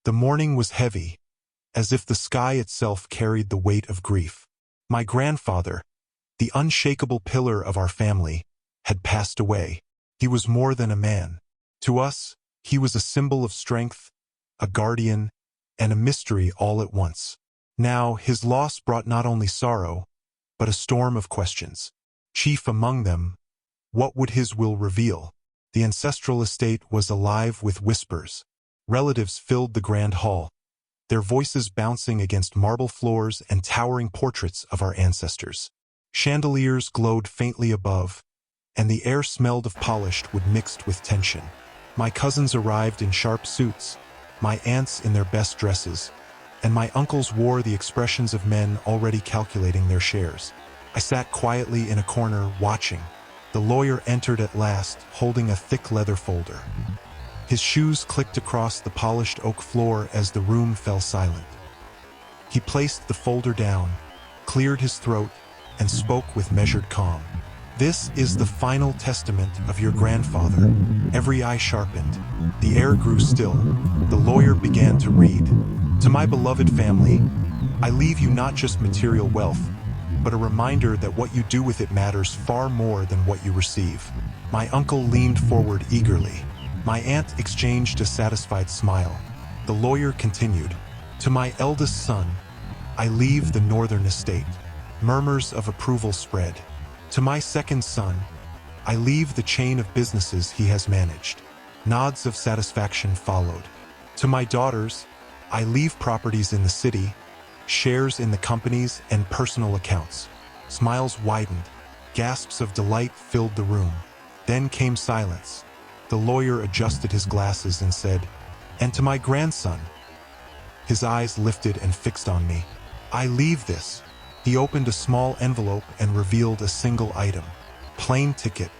The morning was heavy, as if the sky itself carried the weight of grief. My grandfather, the unshakable pillar of our family, had passed away. He was more than a man. To us, he was a symbol of strength, a guardian, and a mystery all at once. Now, his loss brought not only sorrow, but a storm of questions. Chief among them, what would his will reveal? The ancestral estate was alive with whispers. Relatives filled the grand hall, their voices bouncing against marble floors and towering portraits of our ancestors. Chandeliers glowed faintly above, and the air smelled of polished wood mixed with tension. My cousins arrived in sharp suits, my aunts in their best dresses, and my uncles wore the expressions of men already calculating their shares. I sat quietly in a corner, watching. The lawyer entered at last, holding a thick leather folder. His shoes clicked across the polished oak floor as the room fell silent. He placed the folder down, cleared his throat, and spoke with measured calm. "This is the final testament of your grandfather." Every eye sharpened. The air grew still. The lawyer began to read. "To my beloved family, I leave you not just material wealth, but a reminder that what you do with it matters far more than what you receive." My uncle leaned forward eagerly. My aunt exchanged a satisfied smile. The lawyer continued, "To my eldest son, I leave the northern estate." Murmurs of approval spread. "To my second son, I leave the chain of businesses he has managed." Nods of satisfaction followed. "To my daughters, I leave properties in the city, shares in the companies, and personal accounts." Smiles widened. Gasps of delight filled the room. Then came silence. The lawyer adjusted his glasses and said, "And to my grandson." His eyes lifted and fixed on me. "I leave this." He opened a small envelope and revealed a single item. Plane ticket.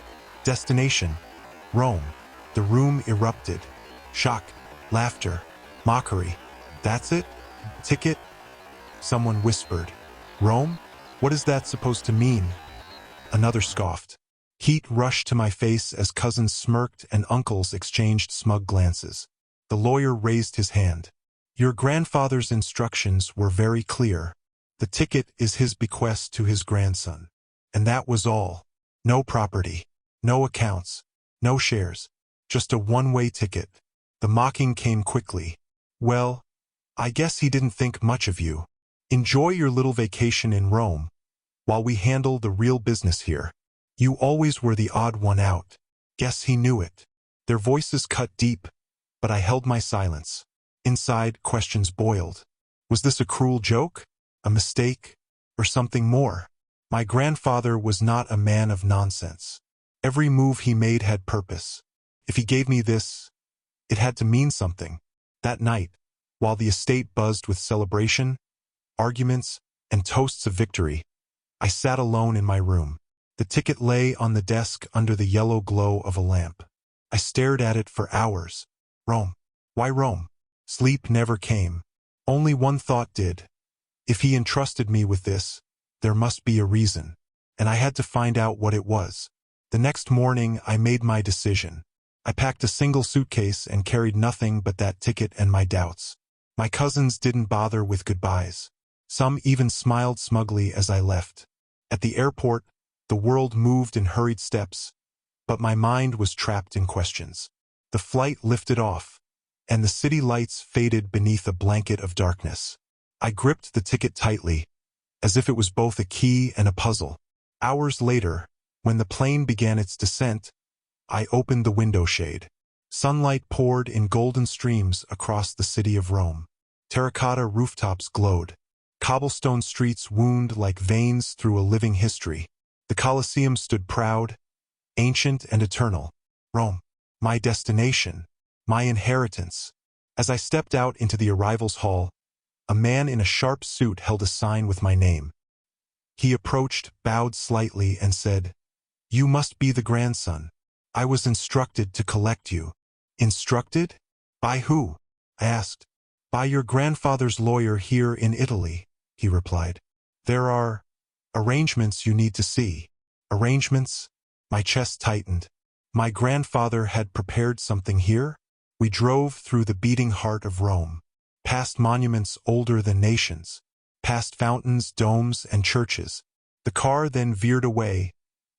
Destination: Rome. The room erupted. Shock, laughter, mockery. "That's it? Ticket?" Someone whispered. "Rome? What is that supposed to mean?" Another scoffed. Heat rushed to my face as cousins smirked and uncles exchanged smug glances. The lawyer raised his hand. "Your grandfather's instructions were very clear. The ticket is his bequest to his grandson." And that was all. No property, no accounts, no shares, just a one-way ticket. The mocking came quickly. "Well, I guess he didn't think much of you. Enjoy your little vacation in Rome, while we handle the real business here. You always were the odd one out." Guess he knew it. Their voices cut deep, but I held my silence. Inside, questions boiled. Was this a cruel joke? A mistake? Or something more? My grandfather was not a man of nonsense. Every move he made had purpose. If he gave me this, it had to mean something. That night, while the estate buzzed with celebration, arguments, and toasts of victory, I sat alone in my room. The ticket lay on the desk under the yellow glow of a lamp. I stared at it for hours. Rome. Why Rome? Sleep never came. Only one thought did. If he entrusted me with this, there must be a reason, and I had to find out what it was. The next morning, I made my decision. I packed a single suitcase and carried nothing but that ticket and my doubts. My cousins didn't bother with goodbyes. Some even smiled smugly as I left. At the airport, the world moved in hurried steps, but my mind was trapped in questions. The flight lifted off, and the city lights faded beneath a blanket of darkness. I gripped the ticket tightly, as if it was both a key and a puzzle. Hours later, when the plane began its descent, I opened the window shade. Sunlight poured in golden streams across the city of Rome. Terracotta rooftops glowed. Cobblestone streets wound like veins through a living history. The Colosseum stood proud, ancient and eternal. Rome, my destination, my inheritance. As I stepped out into the arrivals hall, a man in a sharp suit held a sign with my name. He approached, bowed slightly, and said, "You must be the grandson. I was instructed to collect you." "Instructed? By who?" I asked. "By your grandfather's lawyer here in Italy," he replied. "There are arrangements you need to see." Arrangements? My chest tightened. My grandfather had prepared something here? We drove through the beating heart of Rome. past monuments older than nations, past fountains, domes, and churches. The car then veered away,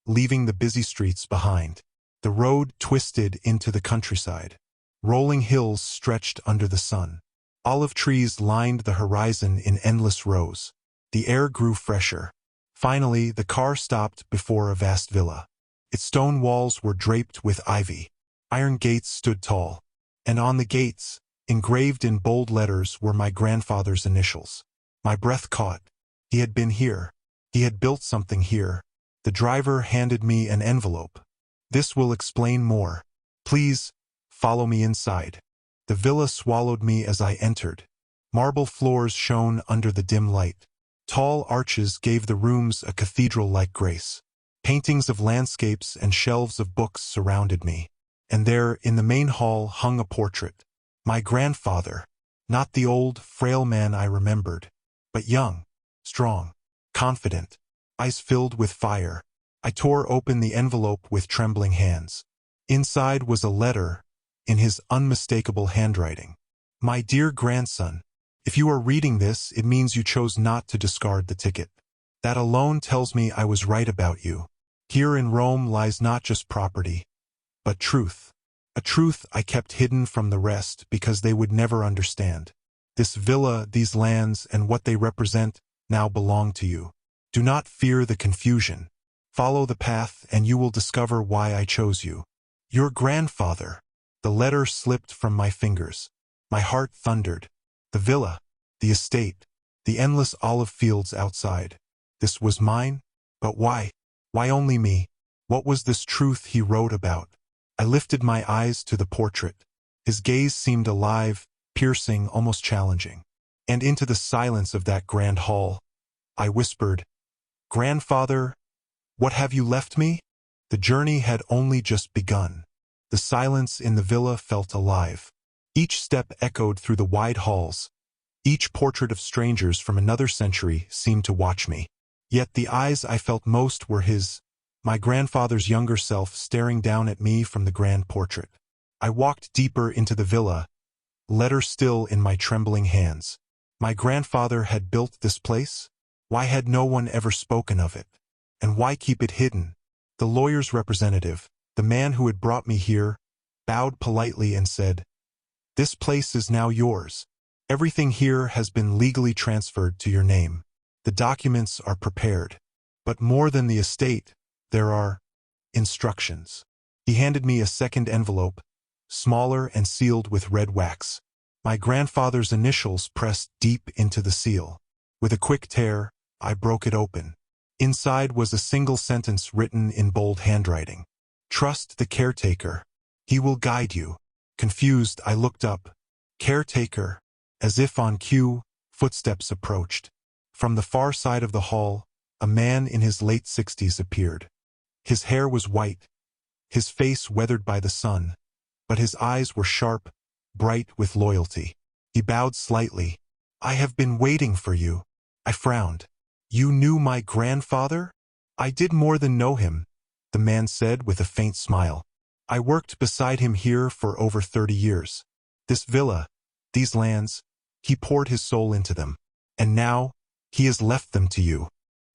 leaving the busy streets behind. The road twisted into the countryside. Rolling hills stretched under the sun. Olive trees lined the horizon in endless rows. The air grew fresher. Finally, the car stopped before a vast villa. Its stone walls were draped with ivy. Iron gates stood tall. And on the gates, engraved in bold letters, were my grandfather's initials. My breath caught. He had been here. He had built something here. The driver handed me an envelope. This will explain more. Please, follow me inside. The villa swallowed me as I entered. Marble floors shone under the dim light. Tall arches gave the rooms a cathedral-like grace. Paintings of landscapes and shelves of books surrounded me. And there, in the main hall, hung a portrait. My grandfather, not the old, frail man I remembered, but young, strong, confident, eyes filled with fire. I tore open the envelope with trembling hands. Inside was a letter, in his unmistakable handwriting. My dear grandson, if you are reading this, it means you chose not to discard the ticket. That alone tells me I was right about you. Here in Rome lies not just property, but truth. A truth I kept hidden from the rest because they would never understand. This villa, these lands, and what they represent now belong to you. Do not fear the confusion. Follow the path and you will discover why I chose you. Your grandfather. The letter slipped from my fingers. My heart thundered. The villa, the estate, the endless olive fields outside. This was mine? But why? Why only me? What was this truth he wrote about? I lifted my eyes to the portrait. His gaze seemed alive, piercing, almost challenging. And into the silence of that grand hall, I whispered, "Grandfather, what have you left me?" The journey had only just begun. The silence in the villa felt alive. Each step echoed through the wide halls. Each portrait of strangers from another century seemed to watch me. Yet the eyes I felt most were his, my grandfather's younger self staring down at me from the grand portrait. I walked deeper into the villa, letter still in my trembling hands. My grandfather had built this place? Why had no one ever spoken of it? And why keep it hidden? The lawyer's representative, the man who had brought me here, bowed politely and said, "This place is now yours. Everything here has been legally transferred to your name. The documents are prepared. But more than the estate, there are instructions." He handed me a second envelope, smaller and sealed with red wax. My grandfather's initials pressed deep into the seal. With a quick tear, I broke it open. Inside was a single sentence written in bold handwriting. "Trust the caretaker. He will guide you." Confused, I looked up. Caretaker. As if on cue, footsteps approached. From the far side of the hall, a man in his late 60s appeared. His hair was white, his face weathered by the sun, but his eyes were sharp, bright with loyalty. He bowed slightly. "I have been waiting for you." I frowned. "You knew my grandfather?" "I did more than know him," the man said with a faint smile. "I worked beside him here for over 30 years. This villa, these lands, he poured his soul into them. And now, he has left them to you."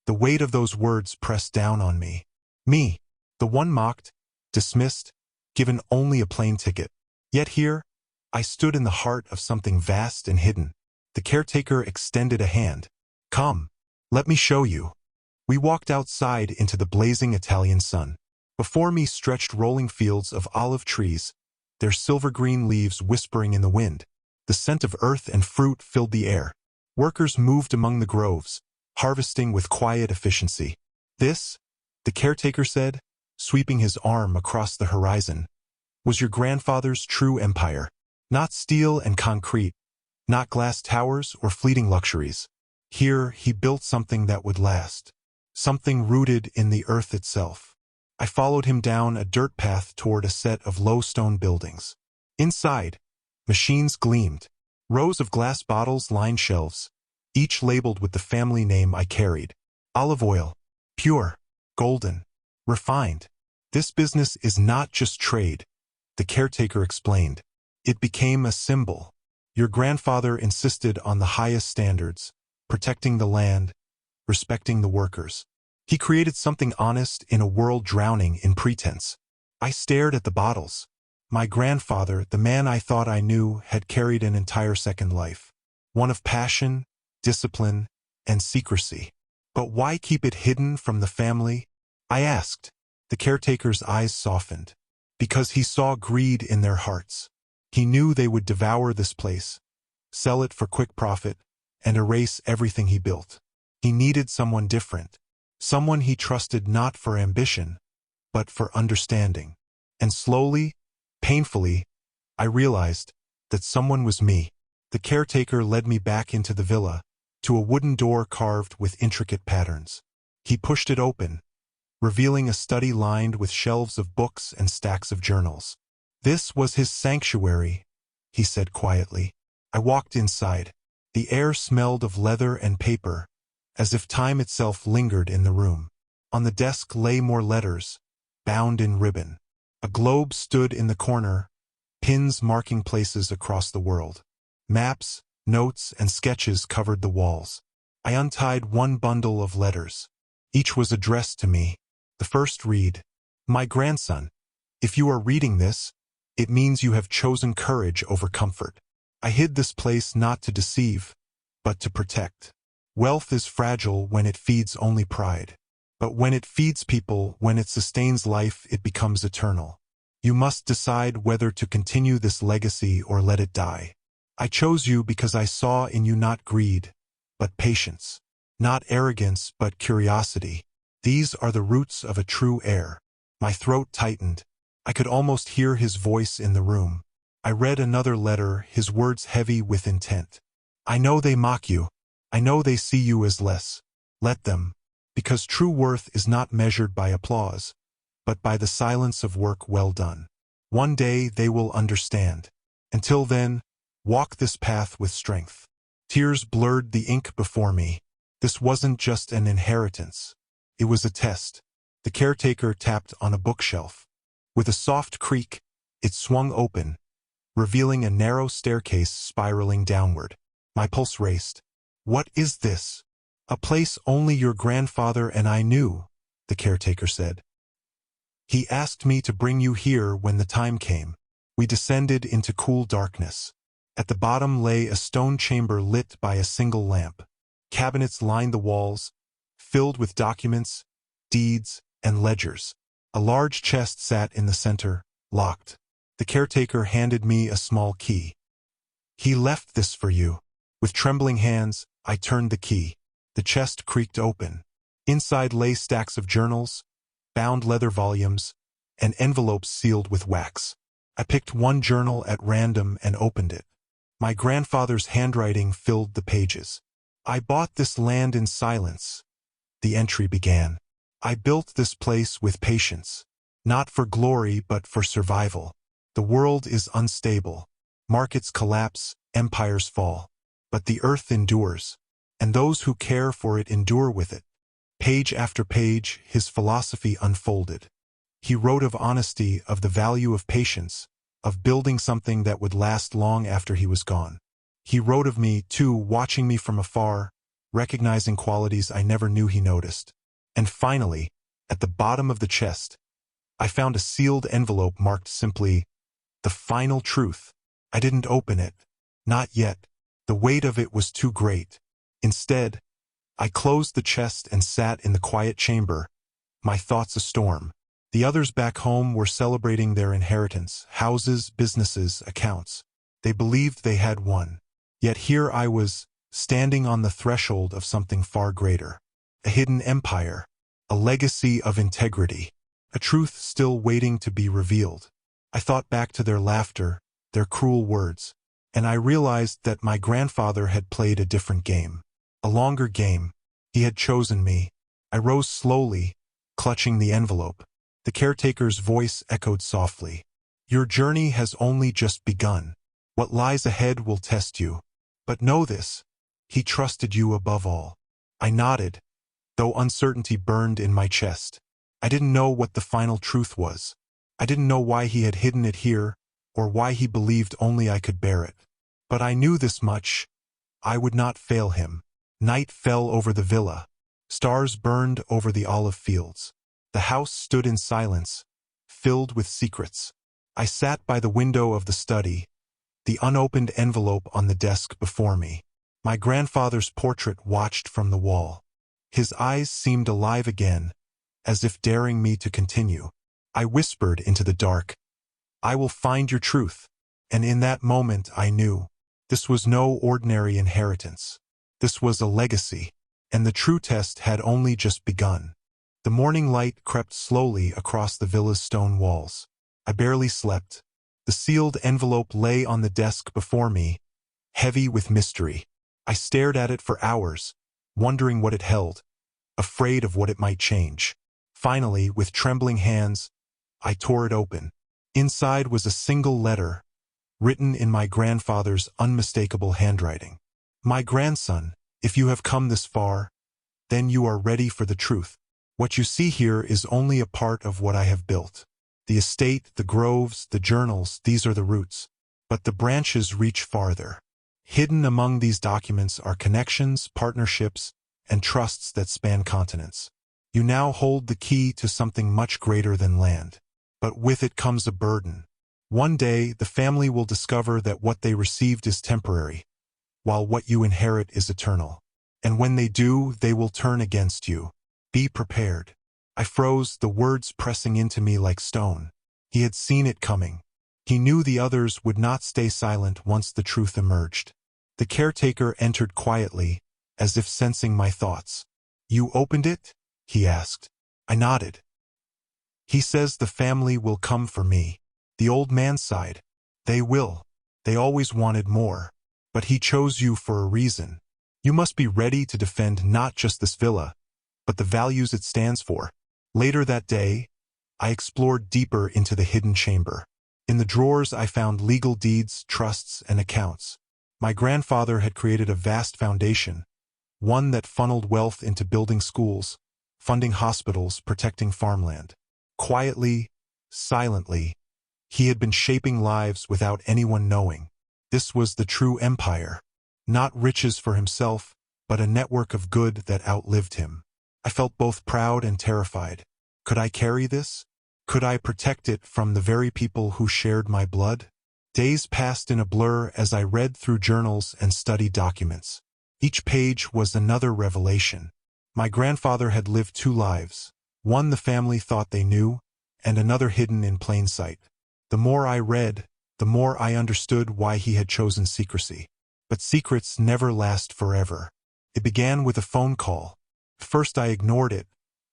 The weight of those words pressed down on me. Me, the one mocked, dismissed, given only a plane ticket. Yet here, I stood in the heart of something vast and hidden. The caretaker extended a hand. "Come, let me show you." We walked outside into the blazing Italian sun. Before me stretched rolling fields of olive trees, their silver-green leaves whispering in the wind. The scent of earth and fruit filled the air. Workers moved among the groves, harvesting with quiet efficiency. "This," the caretaker said, sweeping his arm across the horizon, "was your grandfather's true empire. Not steel and concrete, not glass towers or fleeting luxuries. Here he built something that would last, something rooted in the earth itself." I followed him down a dirt path toward a set of low stone buildings. Inside, machines gleamed. Rows of glass bottles lined shelves, each labeled with the family name I carried. Olive oil, pure, golden, refined. "This business is not just trade," the caretaker explained. "It became a symbol. Your grandfather insisted on the highest standards, protecting the land, respecting the workers. He created something honest in a world drowning in pretense. I stared at the bottles. My grandfather, the man I thought I knew, had carried an entire second life. One of passion, discipline, and secrecy. But why keep it hidden from the family? I asked. The caretaker's eyes softened. Because he saw greed in their hearts. He knew they would devour this place, sell it for quick profit, and erase everything he built. He needed someone different. Someone he trusted not for ambition, but for understanding. And slowly, painfully, I realized that someone was me. The caretaker led me back into the villa, to a wooden door carved with intricate patterns. He pushed it open, revealing a study lined with shelves of books and stacks of journals. This was his sanctuary, he said quietly. I walked inside. The air smelled of leather and paper, as if time itself lingered in the room. On the desk lay more letters, bound in ribbon. A globe stood in the corner, pins marking places across the world. Maps, notes, and sketches covered the walls. I untied one bundle of letters. Each was addressed to me. The first read, "My grandson, if you are reading this, it means you have chosen courage over comfort. I hid this place not to deceive, but to protect. Wealth is fragile when it feeds only pride. But when it feeds people, when it sustains life, it becomes eternal. You must decide whether to continue this legacy or let it die. I chose you because I saw in you not greed, but patience. Not arrogance, but curiosity. These are the roots of a true heir." My throat tightened. I could almost hear his voice in the room. I read another letter, his words heavy with intent. "I know they mock you. I know they see you as less. Let them. Because true worth is not measured by applause, but by the silence of work well done. One day they will understand. Until then, walk this path with strength." Tears blurred the ink before me. This wasn't just an inheritance. It was a test. The caretaker tapped on a bookshelf. With a soft creak, it swung open, revealing a narrow staircase spiraling downward. My pulse raced. "What is this?" "A place only your grandfather and I knew," the caretaker said. "He asked me to bring you here when the time came." We descended into cool darkness. At the bottom lay a stone chamber lit by a single lamp. Cabinets lined the walls, filled with documents, deeds, and ledgers. A large chest sat in the center, locked. The caretaker handed me a small key. "He left this for you." With trembling hands, I turned the key. The chest creaked open. Inside lay stacks of journals, bound leather volumes, and envelopes sealed with wax. I picked one journal at random and opened it. My grandfather's handwriting filled the pages. "I bought this land in silence," the entry began. "I built this place with patience. Not for glory, but for survival. The world is unstable. Markets collapse, empires fall. But the earth endures, and those who care for it endure with it." Page after page, his philosophy unfolded. He wrote of honesty, of the value of patience, of building something that would last long after he was gone. He wrote of me, too, watching me from afar, recognizing qualities I never knew he noticed. And finally, at the bottom of the chest, I found a sealed envelope marked simply, "The Final Truth." I didn't open it. Not yet. The weight of it was too great. Instead, I closed the chest and sat in the quiet chamber, my thoughts a storm. The others back home were celebrating their inheritance, houses, businesses, accounts. They believed they had won. Yet here I was, standing on the threshold of something far greater. A hidden empire, a legacy of integrity, a truth still waiting to be revealed. I thought back to their laughter, their cruel words, and I realized that my grandfather had played a different game. A longer game. He had chosen me. I rose slowly, clutching the envelope. The caretaker's voice echoed softly. "Your journey has only just begun. What lies ahead will test you. But know this, he trusted you above all." I nodded, though uncertainty burned in my chest. I didn't know what the final truth was. I didn't know why he had hidden it here, or why he believed only I could bear it. But I knew this much: I would not fail him. Night fell over the villa. Stars burned over the olive fields. The house stood in silence, filled with secrets. I sat by the window of the study, the unopened envelope on the desk before me. My grandfather's portrait watched from the wall. His eyes seemed alive again, as if daring me to continue. I whispered into the dark, "I will find your truth." And in that moment I knew. This was no ordinary inheritance. This was a legacy, and the true test had only just begun. The morning light crept slowly across the villa's stone walls. I barely slept. The sealed envelope lay on the desk before me, heavy with mystery. I stared at it for hours, wondering what it held, afraid of what it might change. Finally, with trembling hands, I tore it open. Inside was a single letter, written in my grandfather's unmistakable handwriting. "My grandson, if you have come this far, then you are ready for the truth. What you see here is only a part of what I have built. The estate, the groves, the journals, these are the roots. But the branches reach farther. Hidden among these documents are connections, partnerships, and trusts that span continents. You now hold the key to something much greater than land. But with it comes a burden. One day, the family will discover that what they received is temporary, while what you inherit is eternal. And when they do, they will turn against you. Be prepared." I froze, the words pressing into me like stone. He had seen it coming. He knew the others would not stay silent once the truth emerged. The caretaker entered quietly, as if sensing my thoughts. "You opened it?" he asked. I nodded. "He says the family will come for me." The old man sighed. "They will. They always wanted more. But he chose you for a reason. You must be ready to defend not just this villa, but the values it stands for." Later that day, I explored deeper into the hidden chamber. In the drawers I found legal deeds, trusts, and accounts. My grandfather had created a vast foundation, one that funneled wealth into building schools, funding hospitals, protecting farmland. Quietly, silently, he had been shaping lives without anyone knowing. This was the true empire. Not riches for himself, but a network of good that outlived him. I felt both proud and terrified. Could I carry this? Could I protect it from the very people who shared my blood? Days passed in a blur as I read through journals and studied documents. Each page was another revelation. My grandfather had lived two lives, one the family thought they knew, and another hidden in plain sight. The more I read, the more I understood why he had chosen secrecy. But secrets never last forever. It began with a phone call. First I ignored it,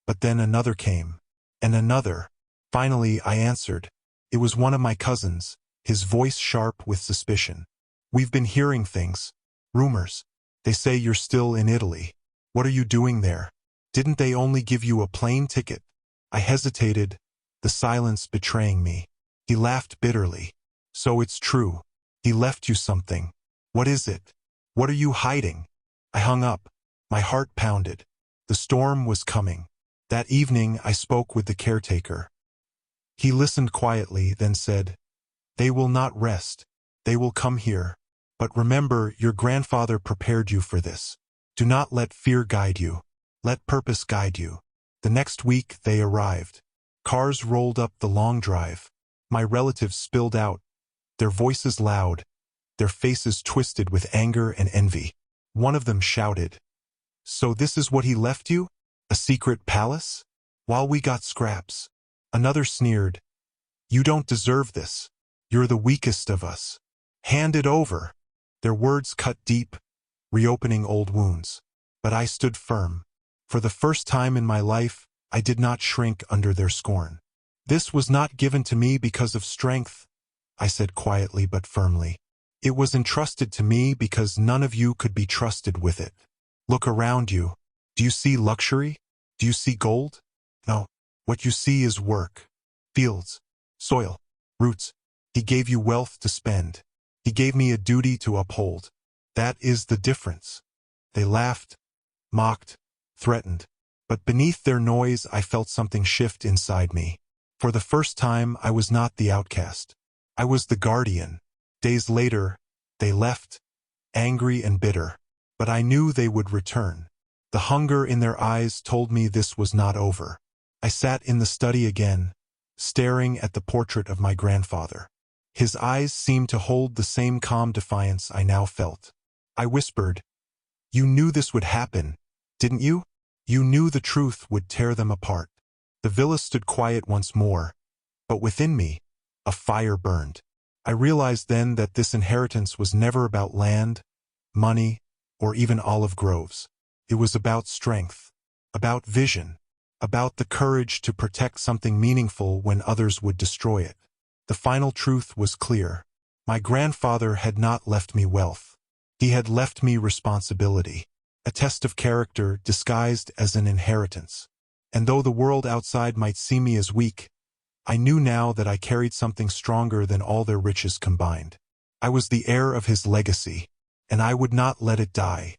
but then another came, and another. Finally I answered. It was one of my cousins, his voice sharp with suspicion. "We've been hearing things. Rumors. They say you're still in Italy. What are you doing there? Didn't they only give you a plane ticket?" I hesitated, the silence betraying me. He laughed bitterly. "So it's true. He left you something. What is it? What are you hiding?" I hung up. My heart pounded. The storm was coming. That evening I spoke with the caretaker. He listened quietly, then said, "They will not rest. They will come here. But remember, your grandfather prepared you for this. Do not let fear guide you. Let purpose guide you." The next week they arrived. Cars rolled up the long drive. My relatives spilled out, their voices loud, their faces twisted with anger and envy. One of them shouted, "So this is what he left you? A secret palace? While we got scraps." Another sneered, "You don't deserve this. You're the weakest of us. Hand it over." Their words cut deep, reopening old wounds. But I stood firm. For the first time in my life, I did not shrink under their scorn. "This was not given to me because of strength," I said quietly but firmly. "It was entrusted to me because none of you could be trusted with it. Look around you. Do you see luxury? Do you see gold? No. What you see is work. Fields, soil, roots. He gave you wealth to spend. He gave me a duty to uphold. That is the difference." They laughed, mocked, threatened. But beneath their noise I felt something shift inside me. For the first time I was not the outcast. I was the guardian. Days later, They left, angry and bitter, but I knew they would return. The hunger in their eyes told me this was not over. I sat in the study again, staring at the portrait of my grandfather. His eyes seemed to hold the same calm defiance I now felt. I whispered, "You knew this would happen, didn't you? You knew the truth would tear them apart." The villa stood quiet once more, but within me, a fire burned. I realized then that this inheritance was never about land, money, or even olive groves. It was about strength, about vision, about the courage to protect something meaningful when others would destroy it. The final truth was clear. My grandfather had not left me wealth. He had left me responsibility, a test of character disguised as an inheritance. And though the world outside might see me as weak, I knew now that I carried something stronger than all their riches combined. I was the heir of his legacy, and I would not let it die.